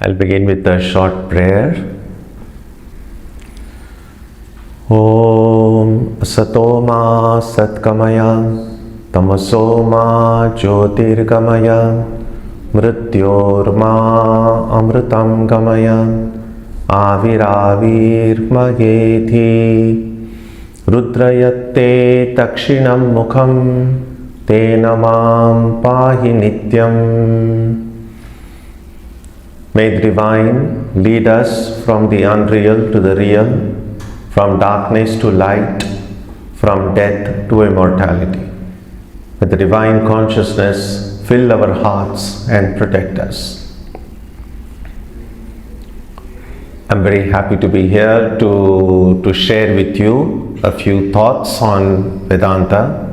I'll begin with a short prayer. Om Satoma Satkamaya Tamasoma Jyotirgamaya Mrityorma Amritam Gamaya Aviravirmayeti Rudrayatte Takshinam Mukham Tena Mam Pahi Nityam. May the Divine lead us from the unreal to the real, from darkness to light, from death to immortality. May the Divine Consciousness fill our hearts and protect us. I'm very happy to be here to share with you a few thoughts on Vedanta,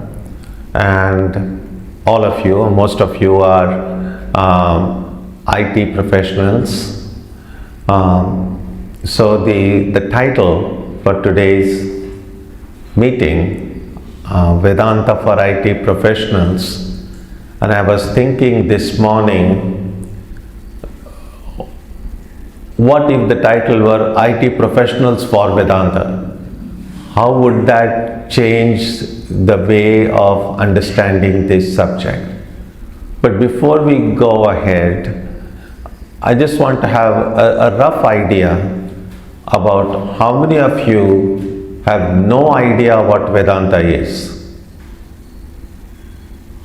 and all of you, most of you are IT professionals. So the title for today's meeting, Vedanta for IT professionals, and I was thinking this morning, what if the title were IT professionals for Vedanta? How would that change the way of understanding this subject? But before we go ahead, I just want to have a rough idea about how many of you have no idea what Vedanta is.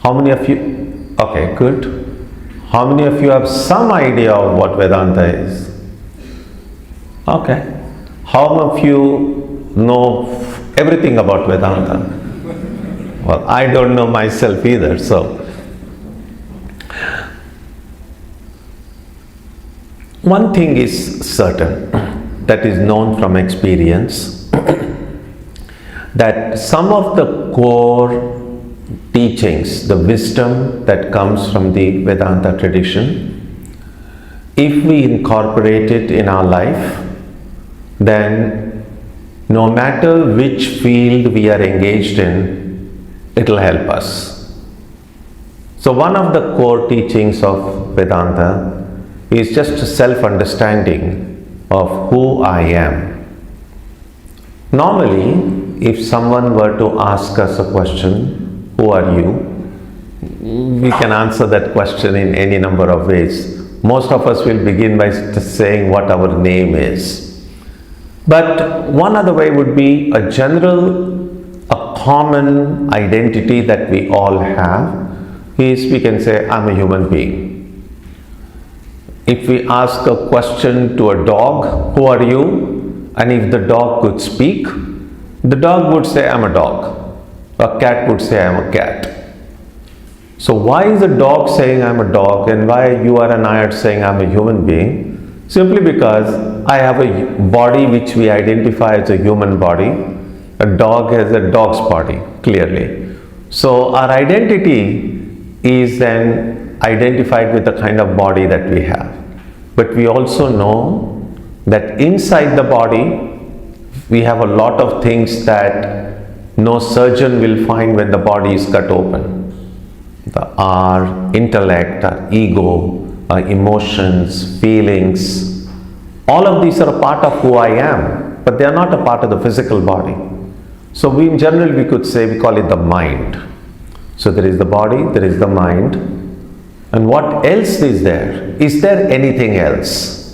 How many of you? Okay, good. How many of you have some idea of what Vedanta is? Okay. How many of you know everything about Vedanta? Well, I don't know myself either, so. One thing is certain, that is known from experience, that some of the core teachings, the wisdom that comes from the Vedanta tradition, if we incorporate it in our life, then no matter which field we are engaged in, it will help us. So one of the core teachings of Vedanta is just a self-understanding of who I am. Normally, if someone were to ask us a question, who are you? We can answer that question in any number of ways. Most of us will begin by just saying what our name is. But one other way would be a common identity that we all have is, we can say, I'm a human being. If we ask a question to a dog, who are you? And if the dog could speak, the dog would say, I'm a dog. A cat would say, I'm a cat. So why is a dog saying I'm a dog, and why you are and I are saying I'm a human being? Simply because I have a body which we identify as a human body. A dog has a dog's body, clearly. So our identity is then identified with the kind of body that we have. But we also know that inside the body we have a lot of things that no surgeon will find when the body is cut open. Our intellect, our ego, our emotions, feelings, all of these are a part of who I am, but they are not a part of the physical body. So we in general, we could say, we call it the mind. So there is the body, there is the mind. And what else is there? Is there anything else?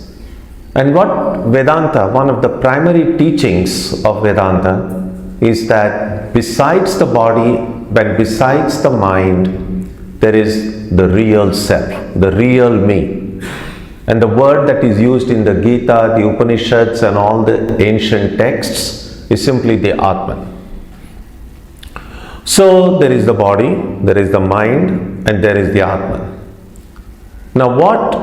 And what Vedanta, one of the primary teachings of Vedanta, is that besides the body, but besides the mind, there is the real self, the real me. And the word that is used in the Gita, the Upanishads, and all the ancient texts is simply the atman. So there is the body, there is the mind, and there is the atman. Now what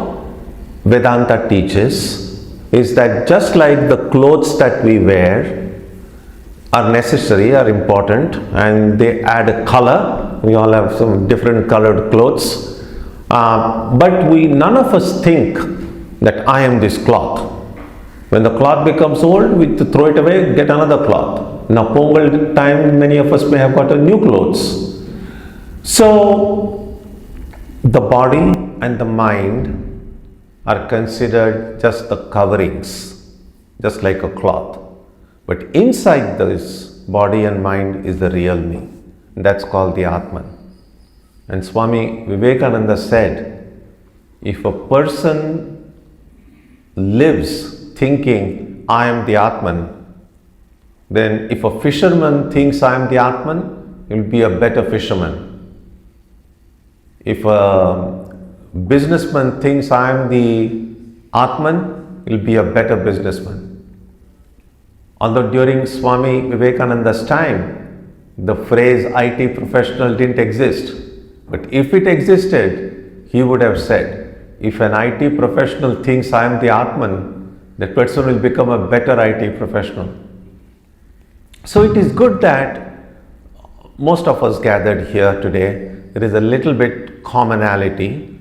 Vedanta teaches is that just like the clothes that we wear are necessary, are important, and they add a color, we all have some different colored clothes, but none of us think that I am this cloth. When the cloth becomes old, we throw it away, get another cloth. Now Pongal time, many of us may have got a new clothes. So the body and the mind are considered just the coverings, just like a cloth. But inside this body and mind is the real me. That's called the atman. And Swami Vivekananda said, if a person lives thinking, I am the atman, then if a fisherman thinks I am the atman, he will be a better fisherman. If a businessman thinks I am the atman, he will be a better businessman. Although during Swami Vivekananda's time, the phrase IT professional didn't exist. But if it existed, he would have said, if an IT professional thinks I am the atman, that person will become a better IT professional. So it is good that most of us gathered here today, there is a little bit commonality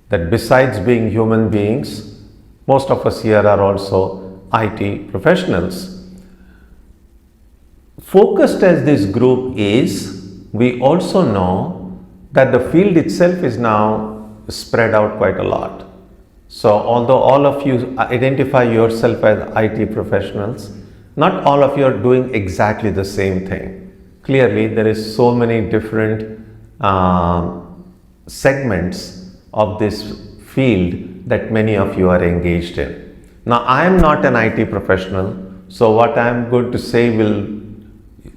that besides being human beings, most of us here are also IT professionals. Focused as this group is, we also know that the field itself is now spread out quite a lot. So although all of you identify yourself as IT professionals, not all of you are doing exactly the same thing. Clearly, there is so many different segments of this field that many of you are engaged in. Now, I am not an IT professional, so what I am going to say will,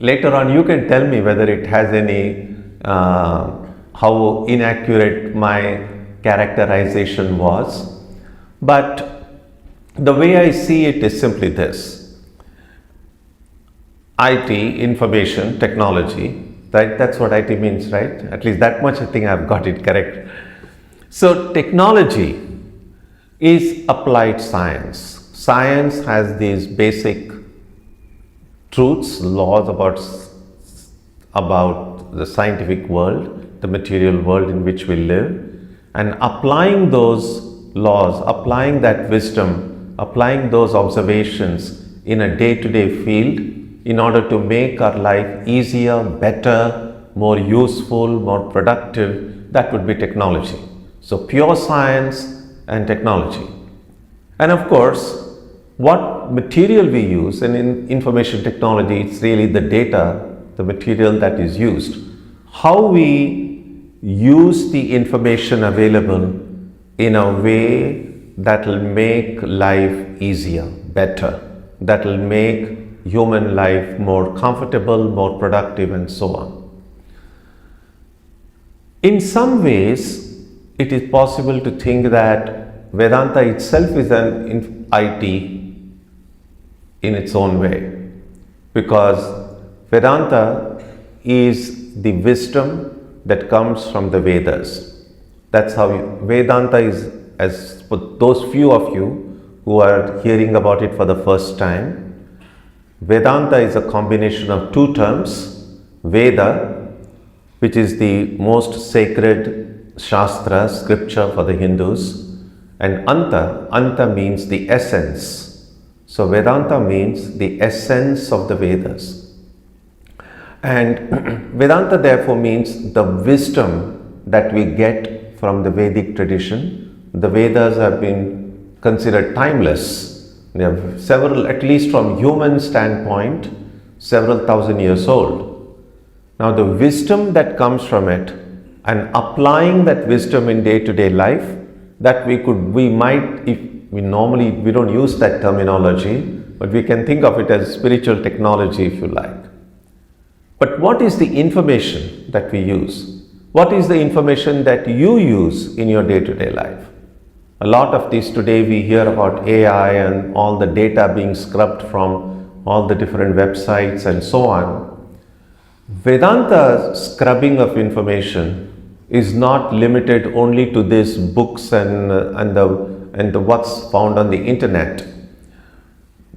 later on you can tell me whether it has any, how inaccurate my characterization was. But the way I see it is simply this. IT, information, technology, right? That's what IT means, right? At least that much I think I've got it correct. So technology is applied science. Science has these basic truths, laws about the scientific world, the material world in which we live, and applying those laws, applying that wisdom, applying those observations in a day-to-day field in order to make our life easier, better, more useful, more productive, that would be technology. So pure science and technology. And of course, what material we use, and in information technology, it's really the data, the material that is used. How we use the information available in a way that will make life easier, better, that will make human life more comfortable, more productive, and so on. In some ways, it is possible to think that Vedanta itself is an IT in its own way, because Vedanta is the wisdom that comes from the Vedas. That's how Vedanta is, as for those few of you who are hearing about it for the first time, Vedanta is a combination of two terms, Veda, which is the most sacred Shastra, scripture for the Hindus, and Anta. Anta means the essence. So Vedanta means the essence of the Vedas. And Vedanta therefore means the wisdom that we get from the Vedic tradition. The Vedas have been considered timeless. They have several, at least from human standpoint, several thousand years old. Now the wisdom that comes from it and applying that wisdom in day-to-day life, that we might, if we normally, we don't use that terminology, but we can think of it as spiritual technology if you like. But what is the information that we use? What is the information that you use in your day-to-day life? A lot of this today we hear about AI and all the data being scrubbed from all the different websites and so on. Vedanta's scrubbing of information is not limited only to these books and the what's found on the internet.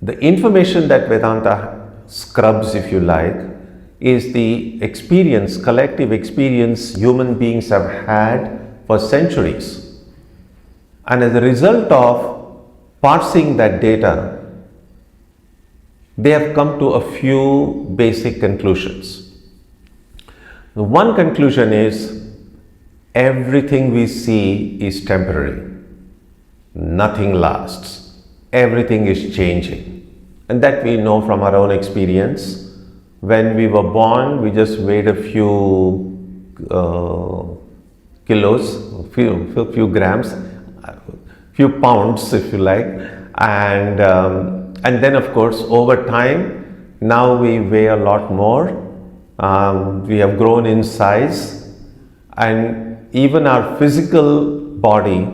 The information that Vedanta scrubs, if you like, is the experience, collective experience human beings have had for centuries. And as a result of parsing that data, they have come to a few basic conclusions. The one conclusion is everything we see is temporary. nothing lasts. Everything is changing. And that we know from our own experience. When we were born, we just weighed a few kilos, few grams, few pounds if you like, and then of course over time, now we weigh a lot more. We have grown in size, and even our physical body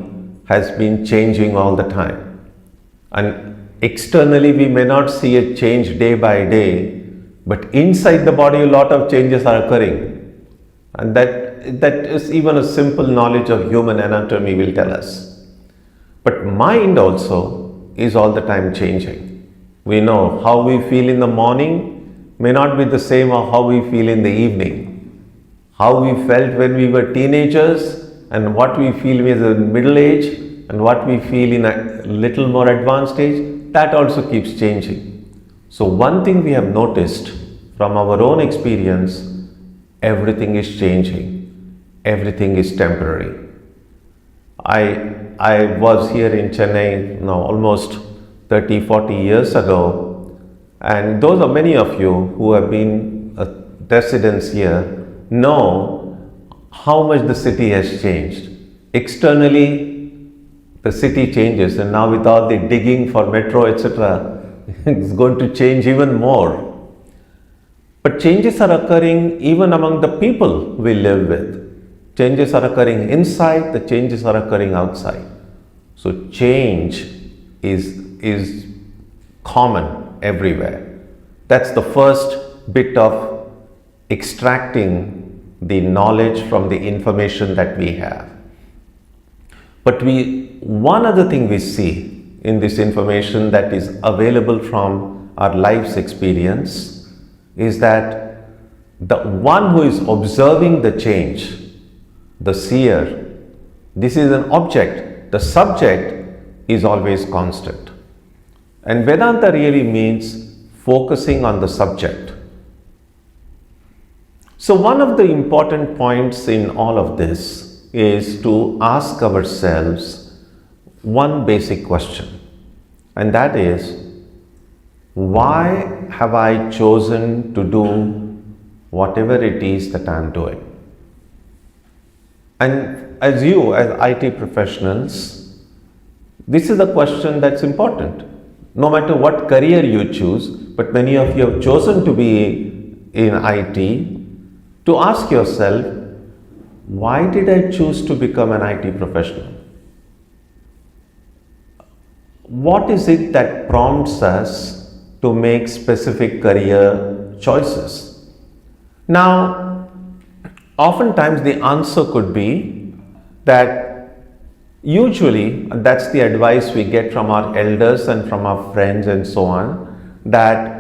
has been changing all the time. And externally we may not see a change day by day, but inside the body a lot of changes are occurring, and that is even a simple knowledge of human anatomy will tell us. But mind also is all the time changing. We know how we feel in the morning may not be the same as how we feel in the evening. How we felt when we were teenagers and what we feel in middle age and what we feel in a little more advanced age, that also keeps changing. So one thing we have noticed from our own experience, everything is changing, everything is temporary. I was here in Chennai now almost 30-40 years ago, and those are many of you who have been residents here know how much the city has changed. Externally, the city changes, and now with all the digging for metro, etc., it's going to change even more. But changes are occurring even among the people we live with. Changes are occurring inside, the changes are occurring outside. So change is common everywhere. That's the first bit of extracting the knowledge from the information that we have. But one other thing we see in this information that is available from our life's experience is that the one who is observing the change, the seer, this is an object. The subject is always constant. And Vedanta really means focusing on the subject. So one of the important points in all of this is to ask ourselves one basic question, and that is, why have I chosen to do whatever it is that I am doing? And as IT professionals, this is the question that's important. No matter what career you choose, but many of you have chosen to be in IT, to ask yourself, why did I choose to become an IT professional? What is it that prompts us to make specific career choices? Now, oftentimes the answer could be that usually, and that's the advice we get from our elders and from our friends and so on, that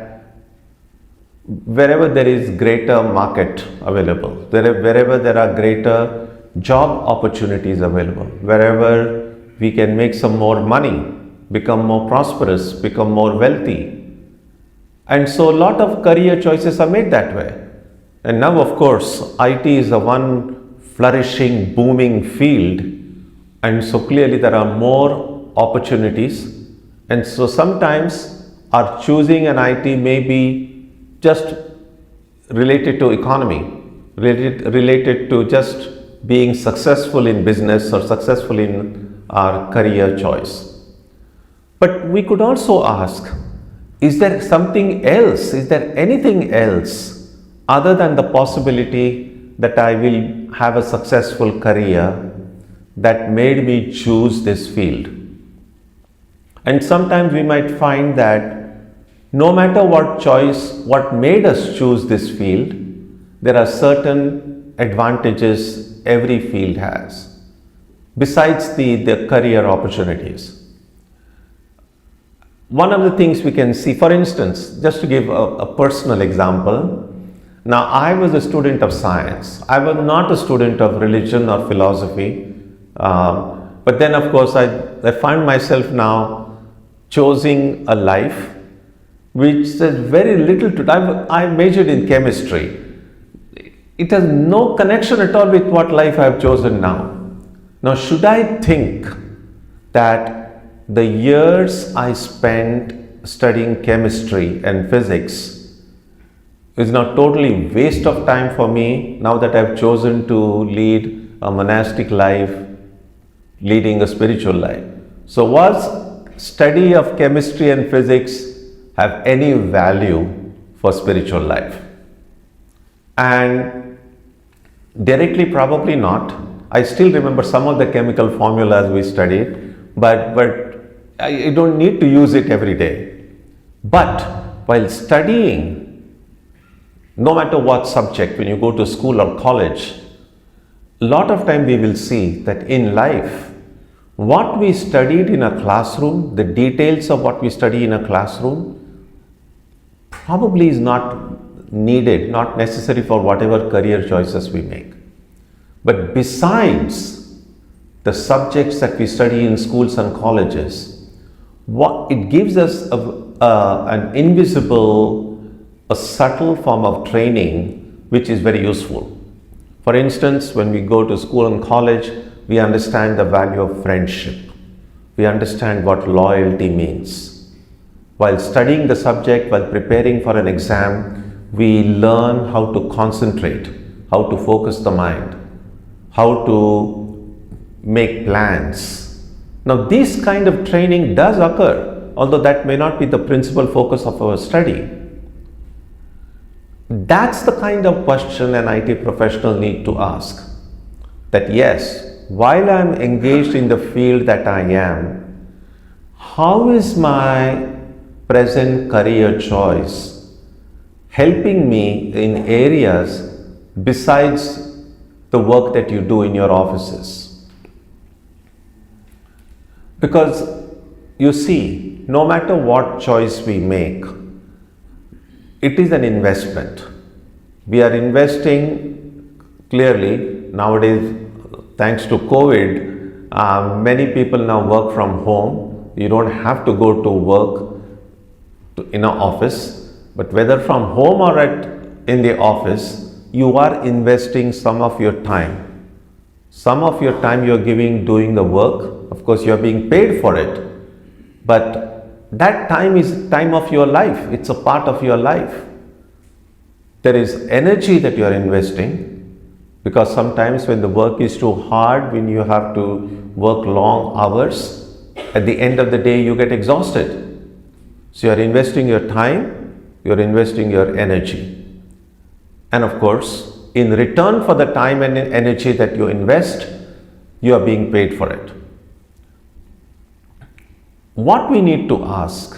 wherever there is greater market available, wherever there are greater job opportunities available, wherever we can make some more money, become more prosperous, become more wealthy. And so a lot of career choices are made that way. And now of course, IT is the one flourishing, booming field. And so clearly there are more opportunities. And so sometimes our choosing an IT may be just related to economy, related to just being successful in business or successful in our career choice. But we could also ask, is there something else? Is there anything else other than the possibility that I will have a successful career that made me choose this field? And sometimes we might find that no matter what made us choose this field, there are certain advantages every field has, besides the career opportunities. One of the things we can see, for instance, just to give a personal example, now I was a student of science. I was not a student of religion or philosophy, but then of course I find myself now choosing a life which says very little to, I majored in chemistry. It has no connection at all with what life I have chosen now. Now should I think that the years I spent studying chemistry and physics is now totally waste of time for me now that I've chosen to lead a monastic life, leading a spiritual life. So was study of chemistry and physics have any value for spiritual life? And directly probably not. I still remember some of the chemical formulas we studied, but I don't need to use it every day. But while studying, no matter what subject, when you go to school or college, a lot of time we will see that in life, what we studied in a classroom, the details of what we study in a classroom, probably is not needed, not necessary for whatever career choices we make. But besides the subjects that we study in schools and colleges, it gives us an invisible, a subtle form of training which is very useful. For instance, when we go to school and college, we understand the value of friendship. We understand what loyalty means. While studying the subject, while preparing for an exam, we learn how to concentrate, how to focus the mind, how to make plans. Now, this kind of training does occur, although that may not be the principal focus of our study. That's the kind of question an IT professional needs to ask. That yes, while I am engaged in the field that I am, how is my present career choice helping me in areas besides the work that you do in your offices? Because you see, no matter what choice we make, it is an investment. We are investing clearly nowadays, thanks to COVID, many people now work from home. You don't have to go to work in an office, but whether from home or in the office, you are investing some of your time. Some of your time you are giving doing the work. Of course, you are being paid for it, but that time is time of your life. It's a part of your life. There is energy that you are investing, because sometimes when the work is too hard, when you have to work long hours, at the end of the day you get exhausted. So you are investing your time, you are investing your energy. And of course, in return for the time and energy that you invest, you are being paid for it. What we need to ask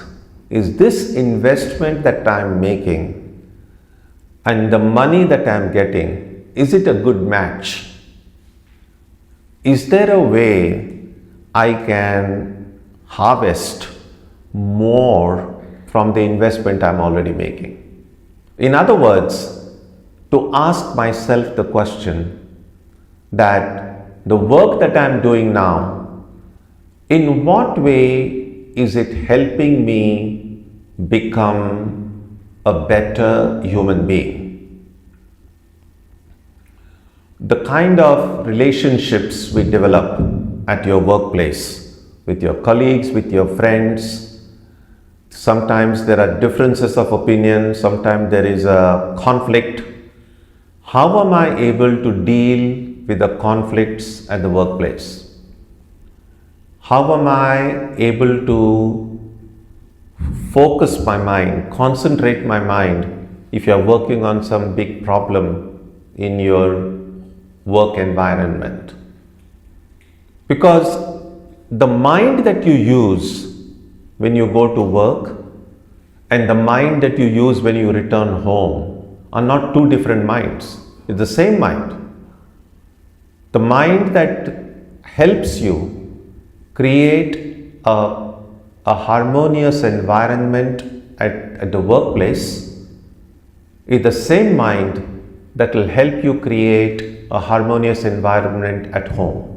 is, this investment that I am making and the money that I am getting, is it a good match? Is there a way I can harvest more from the investment I am already making? In other words, to ask myself the question that the work that I am doing now, in what way is it helping me become a better human being? The kind of relationships we develop at your workplace, with your colleagues, with your friends, sometimes there are differences of opinion, sometimes there is a conflict. How am I able to deal with the conflicts at the workplace? How am I able to focus my mind, concentrate my mind if you are working on some big problem in your work environment? Because the mind that you use when you go to work and the mind that you use when you return home are not two different minds. It's the same mind. The mind that helps you create a harmonious environment at the workplace is the same mind that will help you create a harmonious environment at home.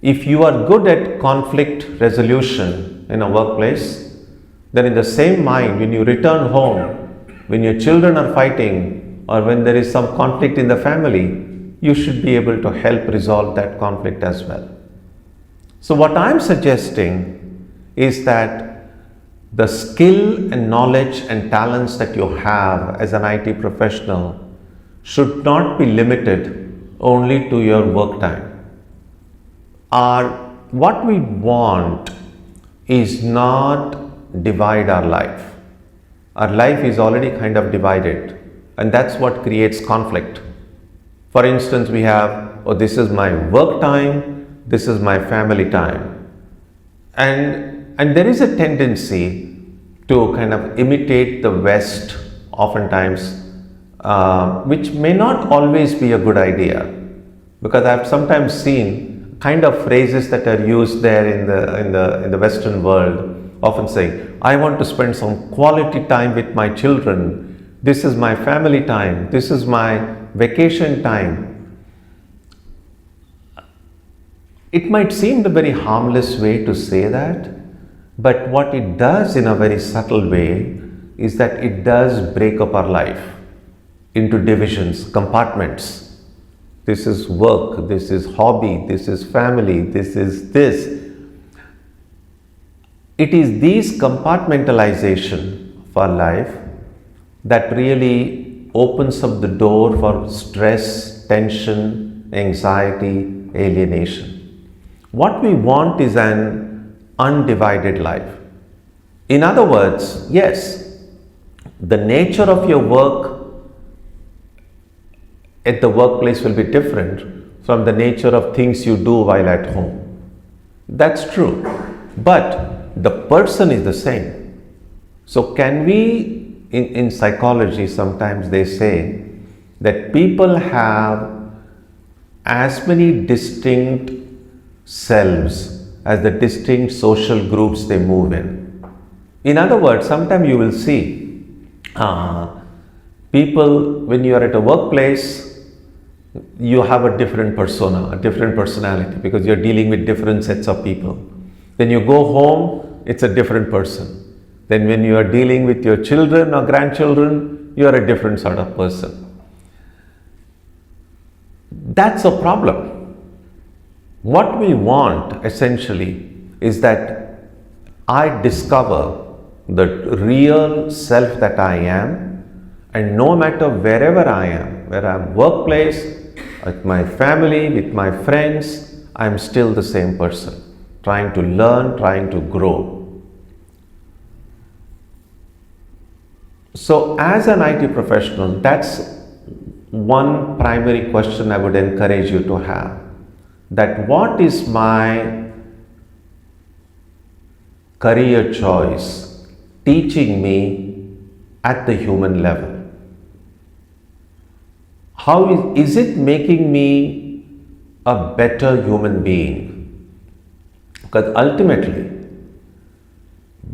If you are good at conflict resolution in a workplace, then in the same mind, when you return home, when your children are fighting or when there is some conflict in the family, you should be able to help resolve that conflict as well. So what I'm suggesting is that the skill and knowledge and talents that you have as an IT professional should not be limited only to your work time. What we want is not divide our life. Our life is already kind of divided, and that's what creates conflict. For instance, we have, oh, this is my work time, this is my family time. And there is a tendency to kind of imitate the West oftentimes, which may not always be a good idea, because I've sometimes seen kind of phrases that are used there in the Western world, often saying, I want to spend some quality time with my children, this is my family time, this is my vacation time. It might seem a very harmless way to say that, but what it does in a very subtle way is that it does break up our life into divisions, compartments. This is work, this is hobby, this is family, this is this. It is these compartmentalization of our life that really opens up the door for stress, tension, anxiety, alienation. What we want is an undivided life. In other words, yes, the nature of your work at the workplace will be different from the nature of things you do while at home. That's true. But the person is the same. So can we, in psychology, sometimes they say that people have as many distinct selves as the distinct social groups they move in. In other words, sometimes you will see people, when you are at a workplace, you have a different persona, a different personality, because you're dealing with different sets of people. Then you go home, it's a different person. Then when you are dealing with your children or grandchildren, you are a different sort of person. That's a problem. What we want essentially is that I discover the real self that I am, and no matter wherever I am, where I'm workplace, at my family, with my friends, I'm still the same person, trying to learn, trying to grow. So as an IT professional, that's one primary question I would encourage you to have. That what is my career choice teaching me at the human level? How is it making me a better human being? Because ultimately,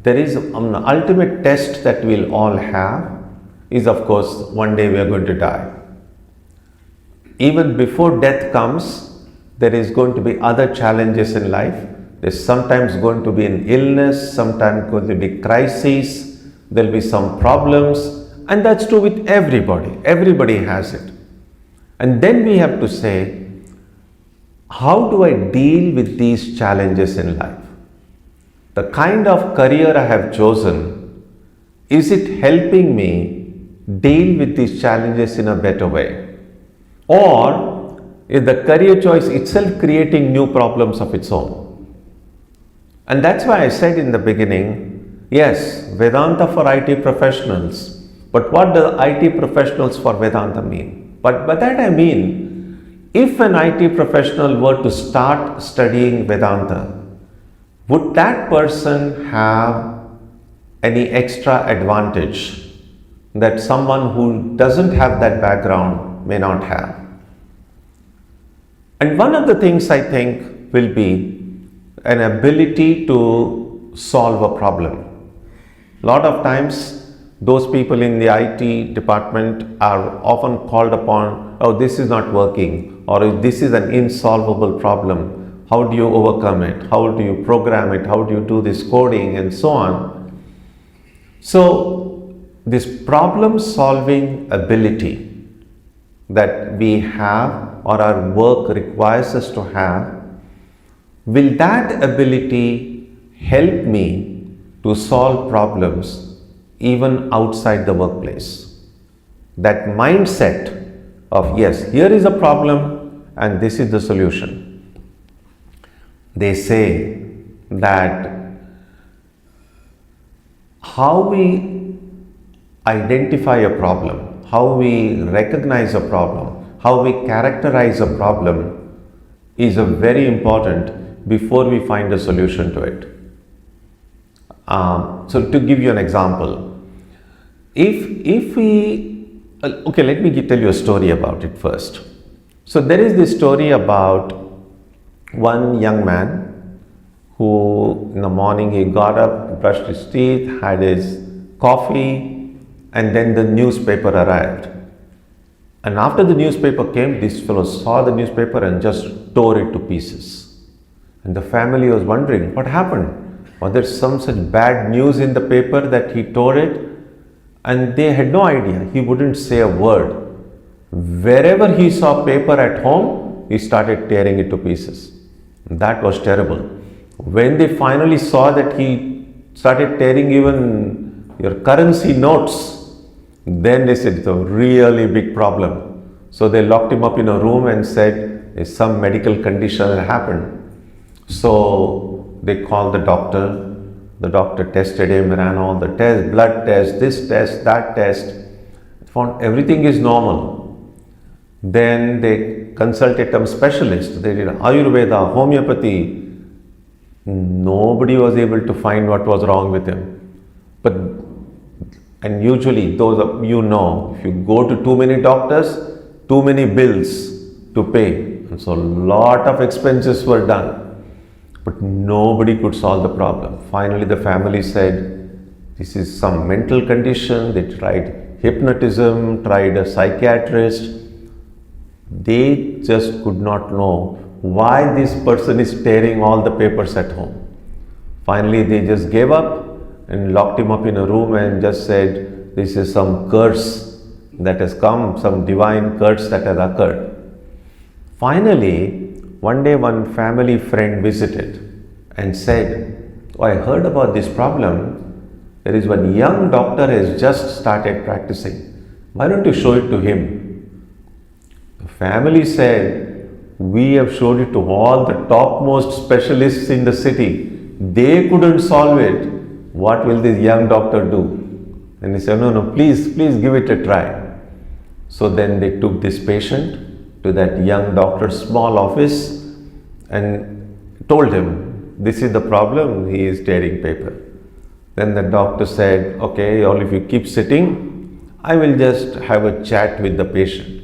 there is an ultimate test that we'll all have is, of course, one day we are going to die. Even before death comes, there is going to be other challenges in life. There's sometimes going to be an illness, sometimes going to be crises, there'll be some problems, and that's true with everybody. Everybody has it. And then we have to say, how do I deal with these challenges in life? The kind of career I have chosen, is it helping me deal with these challenges in a better way? Or is the career choice itself creating new problems of its own? And that's why I said in the beginning, yes, Vedanta for IT professionals, but what do IT professionals for Vedanta mean? But by that I mean, if an IT professional were to start studying Vedanta, would that person have any extra advantage that someone who doesn't have that background may not have? And one of the things I think will be an ability to solve a problem. A lot of times, those people in the IT department are often called upon, oh, this is not working, or this is an insolvable problem. How do you overcome it? How do you program it? How do you do this coding and so on? So, this problem solving ability that we have or our work requires us to have, will that ability help me to solve problems even outside the workplace. That mindset of, yes, here is a problem and this is the solution. They say that how we identify a problem, how we recognize a problem, how we characterize a problem is a very important before we find a solution to it. So to give you an example, if we, okay, let me tell you a story about it first. So there is this story about one young man who in the morning he got up, brushed his teeth, had his coffee, and then the newspaper arrived. And after the newspaper came, this fellow saw the newspaper and just tore it to pieces. And the family was wondering, what happened? Was there some such bad news in the paper that he tore it? And they had no idea. He wouldn't say a word. Wherever he saw paper at home, he started tearing it to pieces. That was terrible. When they finally saw that he started tearing even your currency notes, then they said it's a really big problem. So they locked him up in a room and said there's some medical condition that happened. So they called the doctor. The doctor tested him, ran all the tests, blood test, this test, that test, found everything is normal. Then they consulted some specialist. They did Ayurveda, homeopathy. Nobody was able to find what was wrong with him. And usually, those of you know, if you go to too many doctors, too many bills to pay. And so a lot of expenses were done. But nobody could solve the problem. Finally, the family said, this is some mental condition. They tried hypnotism, tried a psychiatrist. They just could not know why this person is tearing all the papers at home. Finally, they just gave up and locked him up in a room and just said, this is some curse that has come, some divine curse that has occurred. Finally, one day one family friend visited and said, oh, I heard about this problem. There is one young doctor has just started practicing. Why don't you show it to him? The family said, we have showed it to all the topmost specialists in the city. They couldn't solve it. What will this young doctor do? And he said, no, please give it a try. So then they took this patient to that young doctor's small office and told him, this is the problem, he is tearing paper. Then the doctor said, okay, all if you keep sitting, I will just have a chat with the patient.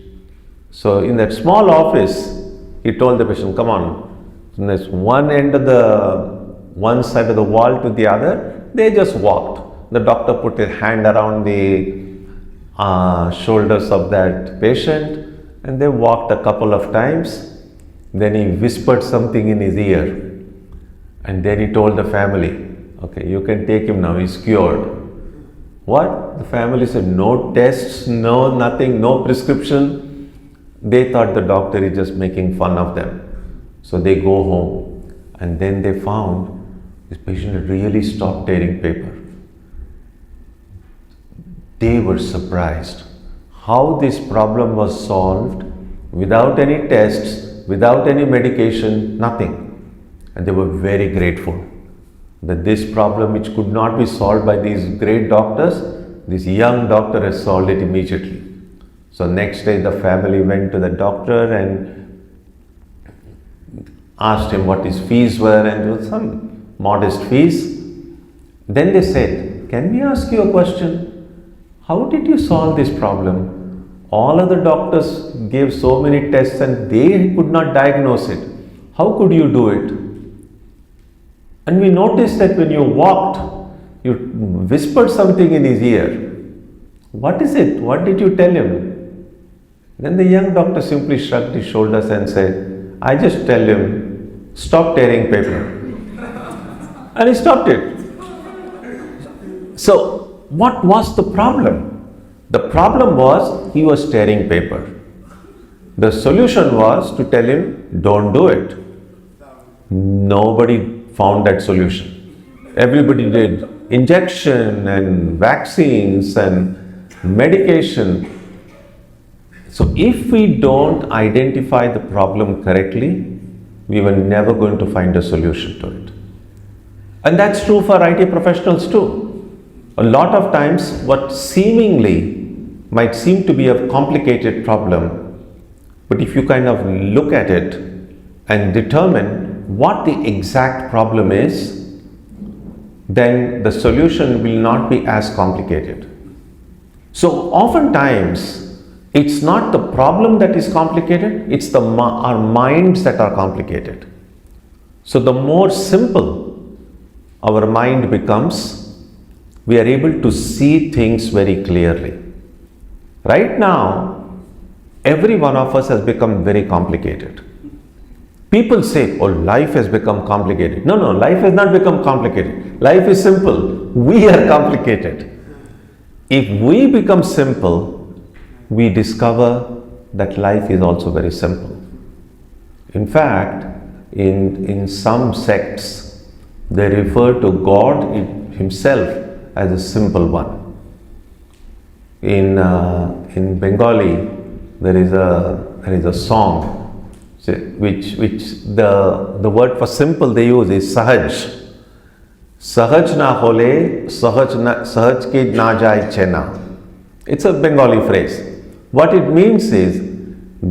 So in that small office, he told the patient, come on, from this one side of the wall to the other, they just walked. The doctor put his hand around the shoulders of that patient and they walked a couple of times. Then he whispered something in his ear and then he told the family, okay, you can take him now, he's cured. What? The family said, no tests, no nothing, no prescription. They thought the doctor is just making fun of them. So they go home and then they found this patient had really stopped tearing paper. They were surprised how this problem was solved without any tests, without any medication, nothing. And they were very grateful that this problem, which could not be solved by these great doctors, this young doctor has solved it immediately. So next day the family went to the doctor and asked him what his fees were, and there was some modest fees. Then they said, can we ask you a question? How did you solve this problem? All other doctors gave so many tests and they could not diagnose it. How could you do it? And we noticed that when you walked, you whispered something in his ear. What is it? What did you tell him? Then the young doctor simply shrugged his shoulders and said, I just tell him, stop tearing paper. And he stopped it. So, what was the problem? The problem was he was tearing paper. The solution was to tell him, don't do it. Nobody found that solution. Everybody did injection and vaccines and medication. So if we don't identify the problem correctly, we were never going to find a solution to it. And that's true for IT professionals too. A lot of times what seemingly might seem to be a complicated problem, but if you kind of look at it and determine what the exact problem is, then the solution will not be as complicated. So oftentimes, it's not the problem that is complicated, it's our minds that are complicated. So the more simple our mind becomes, we are able to see things very clearly. Right now, every one of us has become very complicated. People say, oh, life has become complicated. No, life has not become complicated. Life is simple. We are complicated. If we become simple, we discover that life is also very simple. In fact, in some sects, they refer to God himself as a simple one. In Bengali, there is a song which the word for simple they use is sahaj. Sahaj na hole, sahaj ki na jai chena. It's a Bengali phrase. What it means is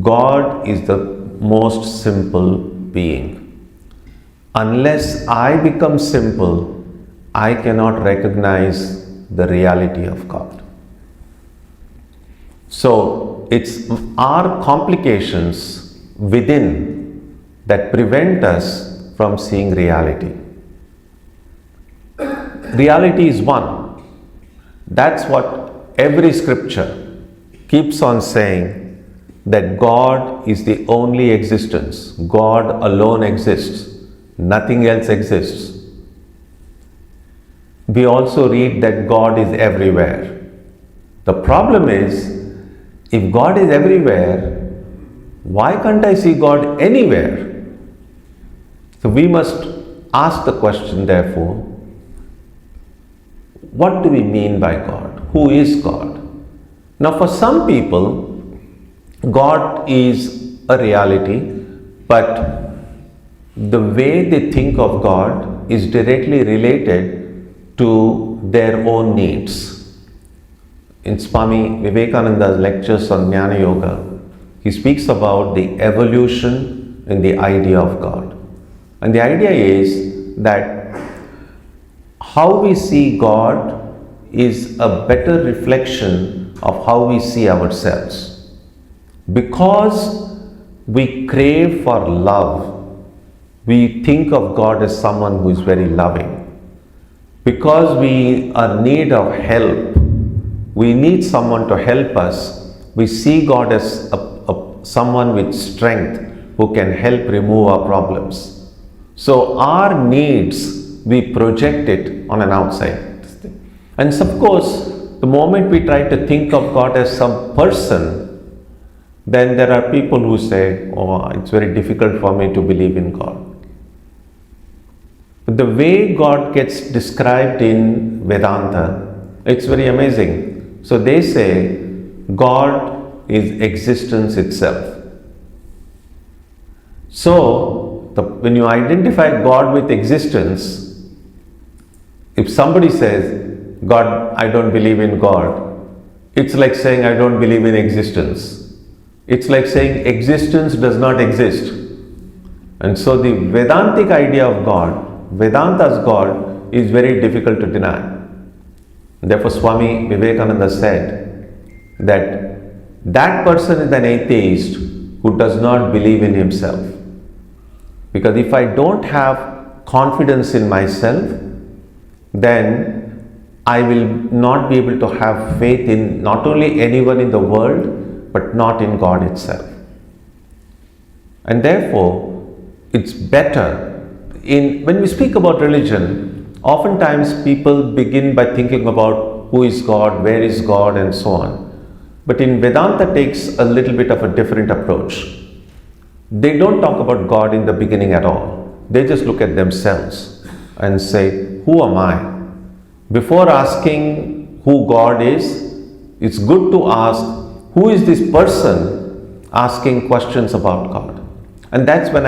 God is the most simple being. Unless I become simple, I cannot recognize the reality of God. So it's our complications within that prevent us from seeing reality. Reality is one. That's what every scripture keeps on saying, that God is the only existence. God alone exists. Nothing else exists. We also read that God is everywhere. The problem is, if God is everywhere, why can't I see God anywhere? So we must ask the question, therefore, what do we mean by God? Who is God? Now, for some people, God is a reality, but the way they think of God is directly related to their own needs. In Swami Vivekananda's lectures on Jnana Yoga, he speaks about the evolution in the idea of God. And the idea is that how we see God is a better reflection of how we see ourselves. Because we crave for love, we think of God as someone who is very loving. Because we are in need of help, we need someone to help us, we see God as someone with strength who can help remove our problems. So our needs, we project it on an outside. And so of course, the moment we try to think of God as some person, then there are people who say, oh, it's very difficult for me to believe in God. But the way God gets described in Vedanta, it's very amazing. So they say, God is existence itself. So, when you identify God with existence, if somebody says, God, I don't believe in God, it's like saying, I don't believe in existence. It's like saying existence does not exist. And so the Vedantic idea of God, Vedanta's God, is very difficult to deny. Therefore, Swami Vivekananda said that person is an atheist who does not believe in himself. Because if I don't have confidence in myself, then I will not be able to have faith in not only anyone in the world, but not in God itself. And therefore, it's better. When we speak about religion, oftentimes people begin by thinking about who is God, where is God, and so on. But in Vedanta takes a little bit of a different approach. They don't talk about God in the beginning at all. They just look at themselves and say, who am I? Before asking who God is, it's good to ask, who is this person asking questions about God? And that's what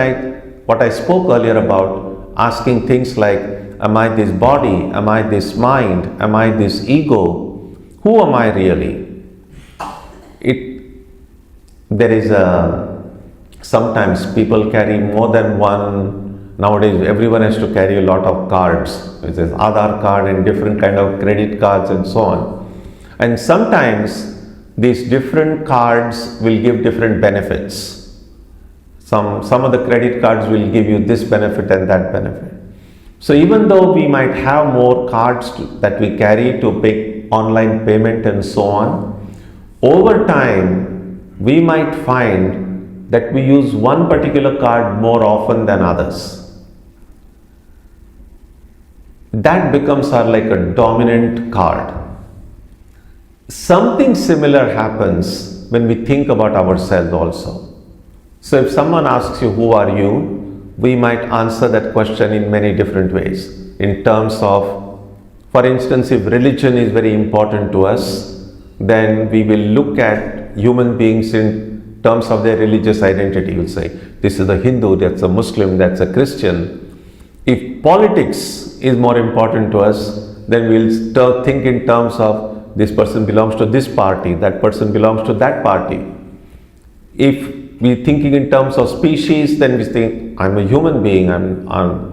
I spoke earlier about, asking things like, am I this body? Am I this mind? Am I this ego? Who am I really? There is sometimes people carry more than one. Nowadays everyone has to carry a lot of cards. It says Aadhaar card and different kind of credit cards and so on. And sometimes these different cards will give different benefits. Some of the credit cards will give you this benefit and that benefit. So even though we might have more cards that we carry to make online payment and so on, over time we might find that we use one particular card more often than others. That becomes like a dominant card. Something similar happens when we think about ourselves also. So if someone asks you, who are you? We might answer that question in many different ways. In terms of, for instance, if religion is very important to us, then we will look at human beings in terms of their religious identity. We'll say, this is a Hindu, that's a Muslim, that's a Christian. If politics is more important to us, then we'll think in terms of, this person belongs to this party, that person belongs to that party. If we're thinking in terms of species, then we think, I'm a human being,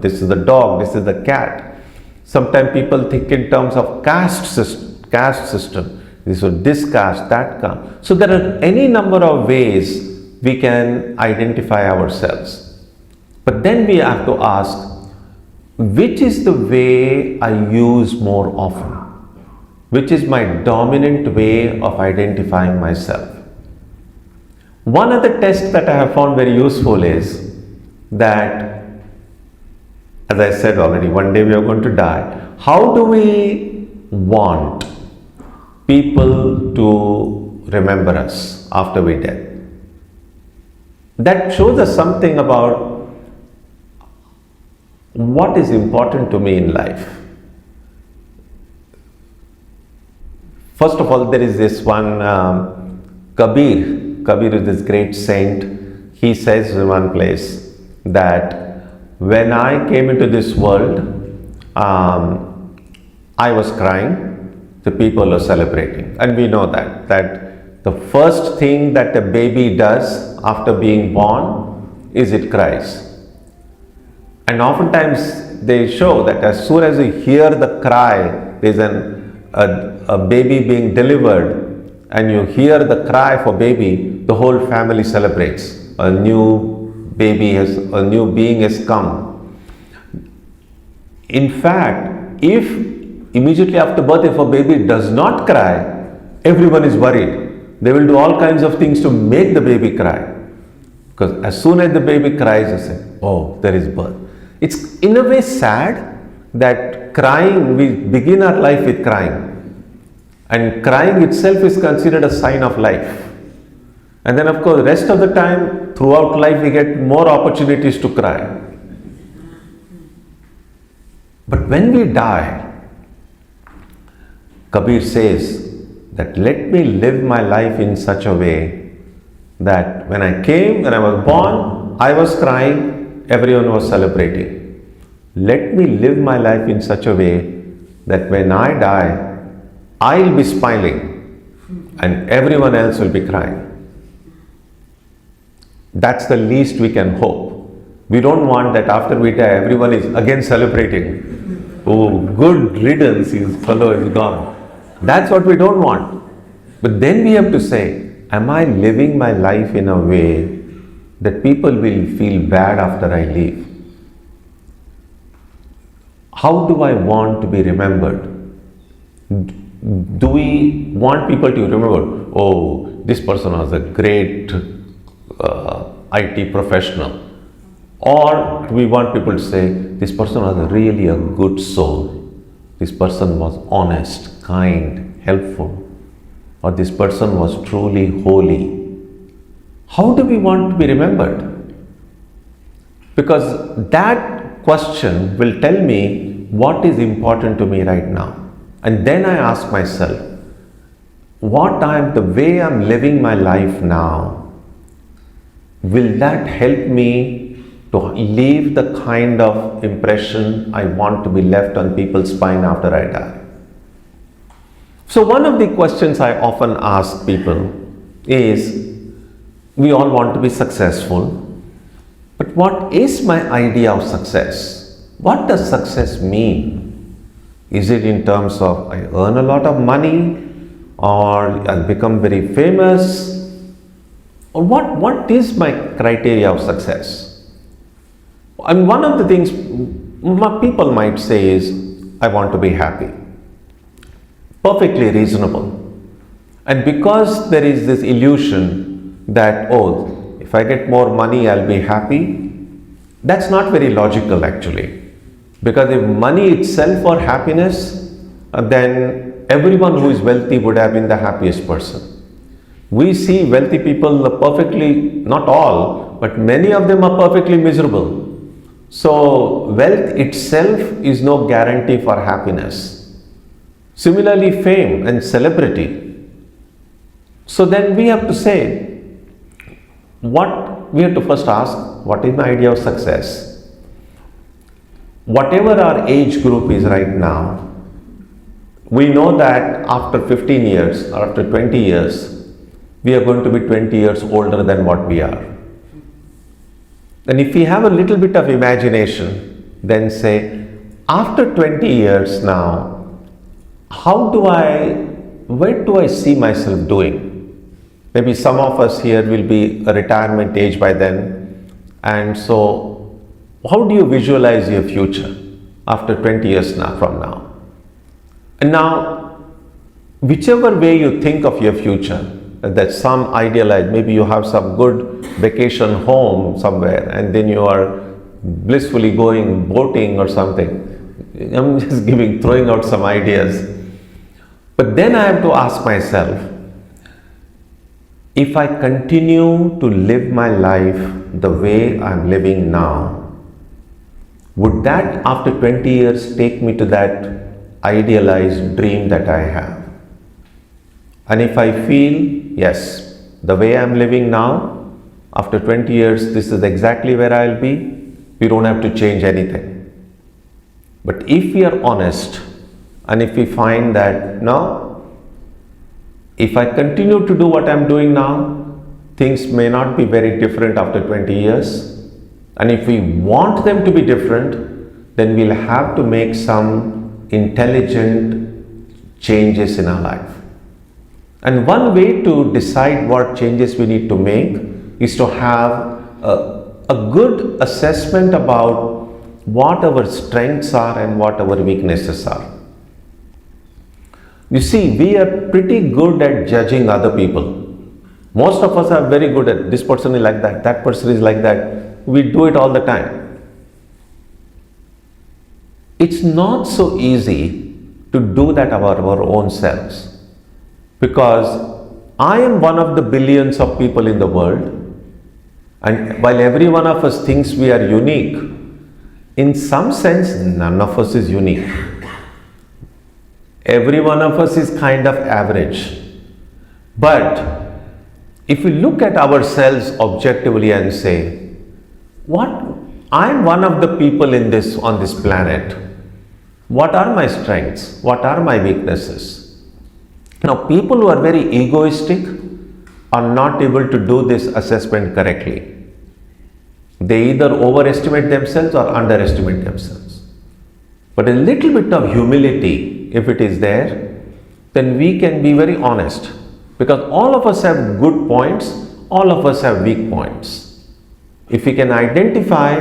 this is the dog, this is the cat. Sometimes people think in terms of caste system. This caste, that caste. So there are any number of ways we can identify ourselves. But then we have to ask, which is the way I use more often? Which is my dominant way of identifying myself? One other test that I have found very useful is that, as I said already, one day we are going to die. How do we want people to remember us after we die? That shows us something about what is important to me in life. First of all, there is this one Kabir. Kabir is this great saint. He says in one place that when I came into this world, I was crying, the people are celebrating. And we know that the first thing that a baby does after being born is it cries. And oftentimes they show that as soon as you hear the cry, there's a baby being delivered, and you hear the cry for baby, the whole family celebrates. A new being has come. In fact, if immediately after birth, if a baby does not cry, everyone is worried. They will do all kinds of things to make the baby cry. Because as soon as the baby cries, they say, oh, there is birth. It's in a way sad that crying, we begin our life with crying. And crying itself is considered a sign of life. And then of course, the rest of the time, throughout life, we get more opportunities to cry. But when we die, Kabir says that let me live my life in such a way that when I was born, I was crying, everyone was celebrating. Let me live my life in such a way that when I die, I'll be smiling and everyone else will be crying. That's the least we can hope. We don't want that after we die, everyone is again celebrating. Oh, good riddance, his fellow is gone. That's what we don't want. But then we have to say, am I living my life in a way that people will feel bad after I leave? How do I want to be remembered? Do we want people to remember, oh, this person was a great IT professional? Or do we want people to say, this person was really a good soul, this person was honest, kind, helpful, or this person was truly holy? How do we want to be remembered? Because that question will tell me what is important to me right now. And then I ask myself, the way I'm living my life now, will that help me to leave the kind of impression I want to be left on people's spine after I die? So one of the questions I often ask people is, we all want to be successful, but what is my idea of success? What does success mean? Is it in terms of I earn a lot of money, or I'll become very famous? Or what is my criteria of success? And one of the things people might say is, I want to be happy. Perfectly reasonable. And because there is this illusion that, if I get more money, I'll be happy, that's not very logical actually. Because if money itself were happiness, then everyone who is wealthy would have been the happiest person. We see wealthy people perfectly, not all, but many of them are perfectly miserable. So wealth itself is no guarantee for happiness. Similarly, fame and celebrity. So then we have to say, we have to first ask, what is my idea of success? Whatever our age group is right now, we know that after 15 years or after 20 years, we are going to be 20 years older than what we are. And if we have a little bit of imagination, then say, after 20 years now, where do I see myself doing? Maybe some of us here will be a retirement age by then. And so, how do you visualize your future after 20 years from now? And now, whichever way you think of your future, that's some idealized, maybe you have some good vacation home somewhere and then you are blissfully going boating or something. I'm just throwing out some ideas. But then I have to ask myself, if I continue to live my life the way I'm living now, would that after 20 years take me to that idealized dream that I have? And if I feel, yes, the way I'm living now, after 20 years, this is exactly where I'll be, we don't have to change anything. But if we are honest, and if we find that, no, if I continue to do what I'm doing now, things may not be very different after 20 years. And if we want them to be different, then we'll have to make some intelligent changes in our life. And one way to decide what changes we need to make is to have a good assessment about what our strengths are and what our weaknesses are. You see, we are pretty good at judging other people. Most of us are very good at, this person is like that person is like that. We do it all the time. It's not so easy to do that about our own selves, because I am one of the billions of people in the world, and while every one of us thinks we are unique, in some sense none of us is unique. Every one of us is kind of average. But if we look at ourselves objectively and say, I'm one of the people on this planet. What are my strengths? What are my weaknesses? Now, people who are very egoistic are not able to do this assessment correctly. They either overestimate themselves or underestimate themselves. But a little bit of humility, if it is there, then we can be very honest, because all of us have good points, all of us have weak points. If we can identify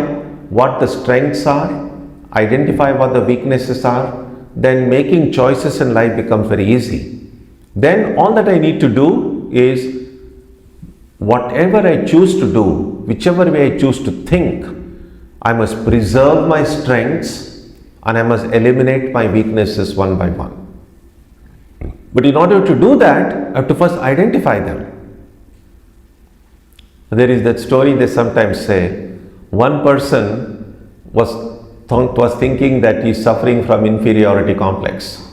what the strengths are, identify what the weaknesses are, then making choices in life becomes very easy. Then all that I need to do is, whatever I choose to do, whichever way I choose to think, I must preserve my strengths and I must eliminate my weaknesses one by one. But in order to do that, I have to first identify them. There is that story they sometimes say, one person was was thinking that he's suffering from inferiority complex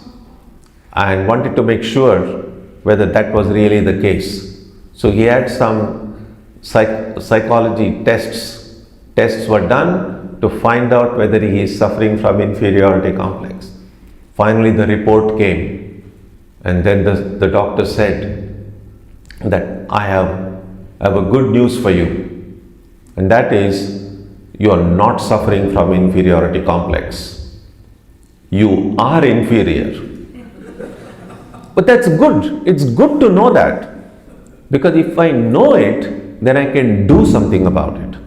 and wanted to make sure whether that was really the case. So he had some psychology tests. Tests were done to find out whether he is suffering from inferiority complex. Finally, the report came, and then the doctor said that I have a good news for you, and that is you are not suffering from inferiority complex. You are inferior. But that's good. It's good to know that, because if I know it, then I can do something about it.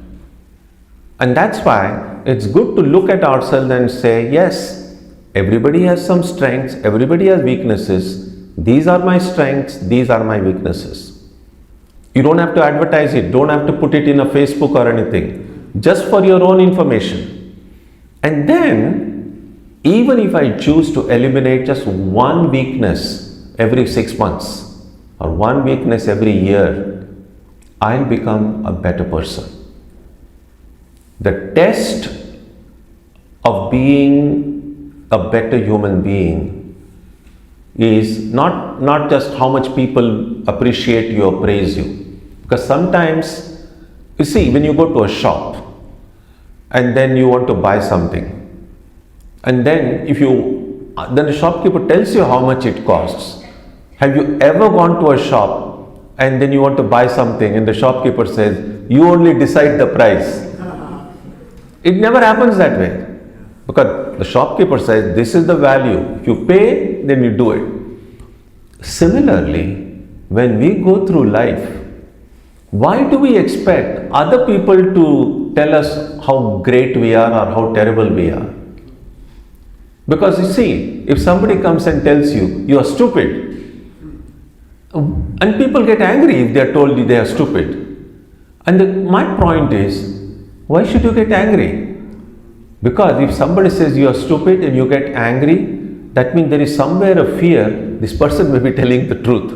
And that's why it's good to look at ourselves and say, yes, everybody has some strengths, everybody has weaknesses. These are my strengths, these are my weaknesses. You don't have to advertise it, don't have to put it in a Facebook or anything, just for your own information. And then, even if I choose to eliminate just one weakness every 6 months or one weakness every year, I'll become a better person. The test of being a better human being is not just how much people appreciate you or praise you. Because sometimes, you see, when you go to a shop and then you want to buy something, and then then the shopkeeper tells you how much it costs. Have you ever gone to a shop and then you want to buy something and the shopkeeper says, you only decide the price? It never happens that way, because the shopkeeper says, this is the value. If you pay, then you do it. Similarly, when we go through life, why do we expect other people to tell us how great we are or how terrible we are? Because you see, if somebody comes and tells you, you are stupid, and people get angry if they are told they are stupid. And my point is, why should you get angry? Because if somebody says you are stupid and you get angry, that means there is somewhere a fear, this person may be telling the truth.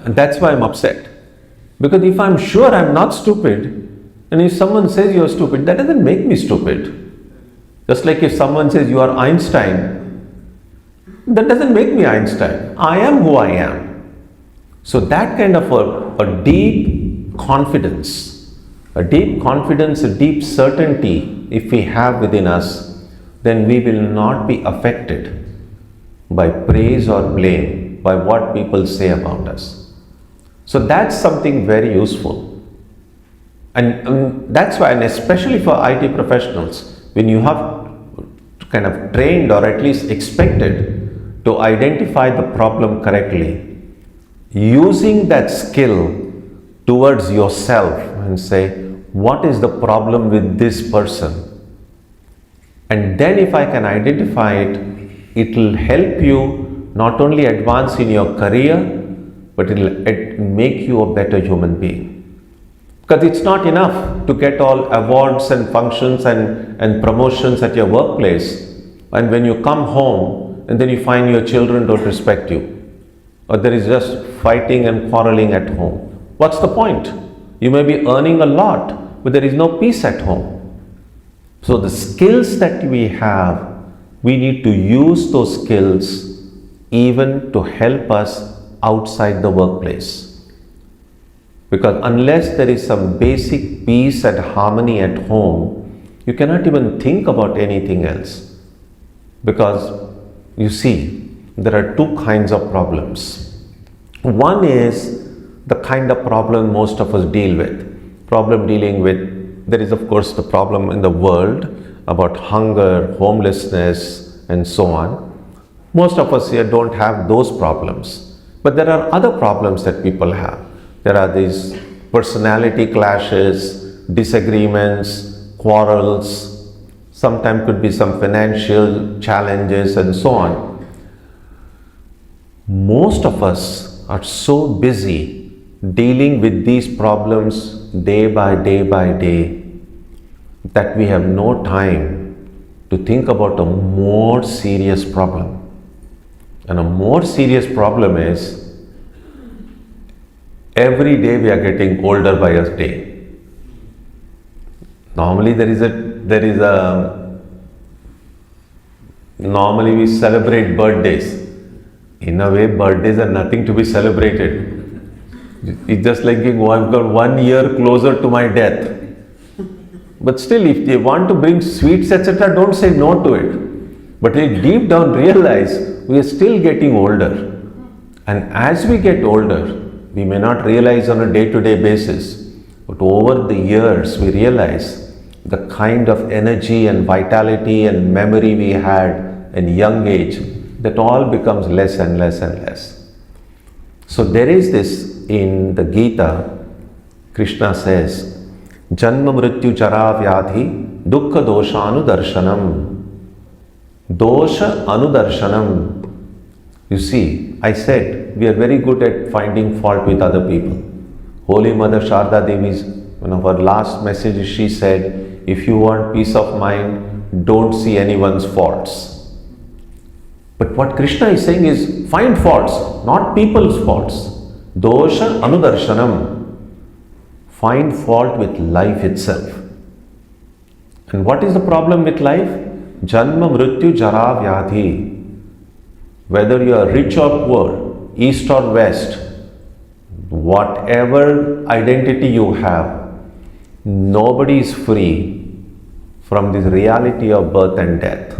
And that's why I'm upset. Because if I'm sure I'm not stupid, and if someone says you are stupid, that doesn't make me stupid. Just like if someone says you are Einstein, that doesn't make me Einstein. I am who I am. So that kind of a deep confidence, a deep certainty, if we have within us, then we will not be affected by praise or blame, by what people say about us. So that's something very useful. And that's why, and especially for IT professionals, when you have kind of trained or at least expected to identify the problem correctly, using that skill towards yourself and say, what is the problem with this person? And then if I can identify it, it will help you not only advance in your career, but it will make you a better human being. Because it's not enough to get all awards and functions and promotions at your workplace, and when you come home and then you find your children don't respect you, or there is just fighting and quarreling at home. What's the point? You may be earning a lot, but there is no peace at home. So the skills that we have, we need to use those skills even to help us outside the workplace. Because unless there is some basic peace and harmony at home, you cannot even think about anything else. Because you see, there are two kinds of problems. One is the kind of problem most of us deal with. Problem dealing with, there is of course the problem in the world about hunger, homelessness and so on. Most of us here don't have those problems. But there are other problems that people have. There are these personality clashes, disagreements, quarrels, sometimes could be some financial challenges and so on. Most of us are so busy dealing with these problems day by day that we have no time to think about a more serious problem. And a more serious problem is, every day we are getting older by a day. Normally there is a Normally we celebrate birthdays. In a way, birthdays are nothing to be celebrated. It's just like, oh, I've got 1 year closer to my death. But still, if they want to bring sweets, etc., don't say no to it. But they deep down realize we are still getting older. And as we get older, we may not realize on a day-to-day basis, but over the years we realize the kind of energy and vitality and memory we had in young age, that all becomes less and less and less. So there is this in the Gita, Krishna says, Janma mrityu chara vyadhi dukkha dosha anudarshanam. Dosha anudarshanam. You see, I said we are very good at finding fault with other people. Holy Mother Sharda Devi's one of her last messages, she said, if you want peace of mind, don't see anyone's faults. But what Krishna is saying is, find faults, not people's faults. Dosha anudarshanam. Find fault with life itself. And what is the problem with life? Janma mrityu jara vyadhi. Whether you are rich or poor, east or west, whatever identity you have, nobody is free from this reality of birth and death,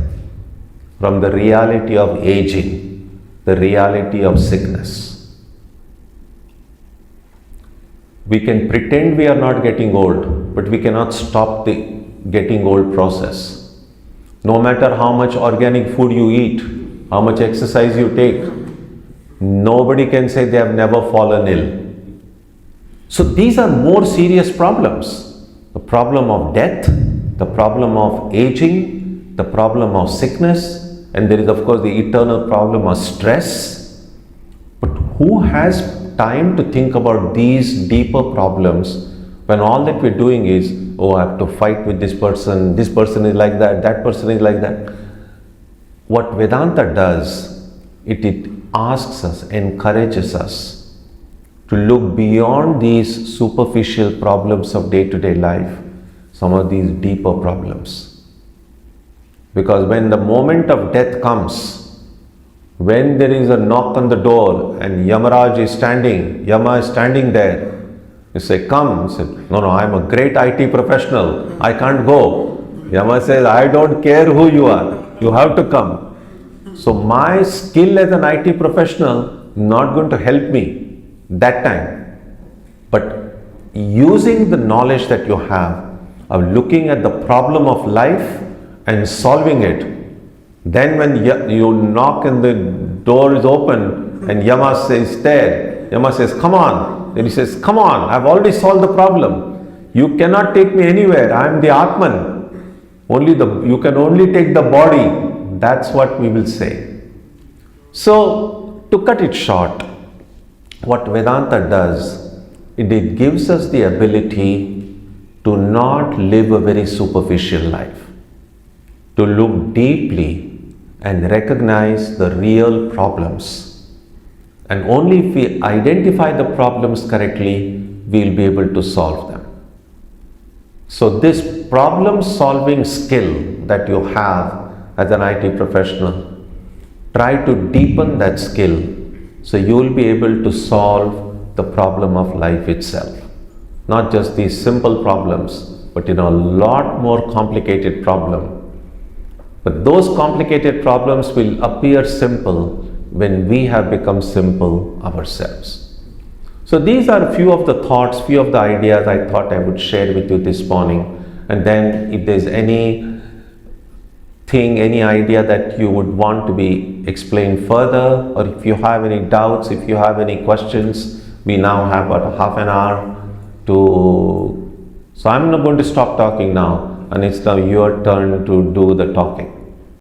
from the reality of aging, the reality of sickness. We can pretend we are not getting old, but we cannot stop the getting old process. No matter how much organic food you eat, how much exercise you take, nobody can say they have never fallen ill. So these are more serious problems. The problem of death, the problem of aging, the problem of sickness, and there is of course the eternal problem of stress. But who has time to think about these deeper problems when all that we're doing is, oh, I have to fight with this person is like that person is like that. What Vedanta does, it asks us, encourages us to look beyond these superficial problems of day-to-day life, some of these deeper problems. Because when the moment of death comes, when there is a knock on the door and Yama is standing there, you say, come. He said, no, I'm a great IT professional, I can't go. Yama says, I don't care who you are, you have to come. So my skill as an IT professional not going to help me that time. But using the knowledge that you have of looking at the problem of life and solving it, then when you knock and the door is open and Yama says there, Yama says, come on. Then he says, come on, I've already solved the problem. You cannot take me anywhere. I am the atman. You can only take the body. That's what we will say. So, to cut it short, what Vedanta does, it gives us the ability to not live a very superficial life, to look deeply and recognize the real problems. And only if we identify the problems correctly, we'll be able to solve them. So this problem-solving skill that you have as an IT professional, try to deepen that skill so you will be able to solve the problem of life itself. Not just these simple problems, but a lot more complicated problem. But those complicated problems will appear simple when we have become simple ourselves. So these are a few of the thoughts, few of the ideas I thought I would share with you this morning. And then if there's any idea that you would want to be explained further, or if you have any doubts, if you have any questions, we now have about half an hour to... So I'm not going to stop talking now, and it's now your turn to do the talking.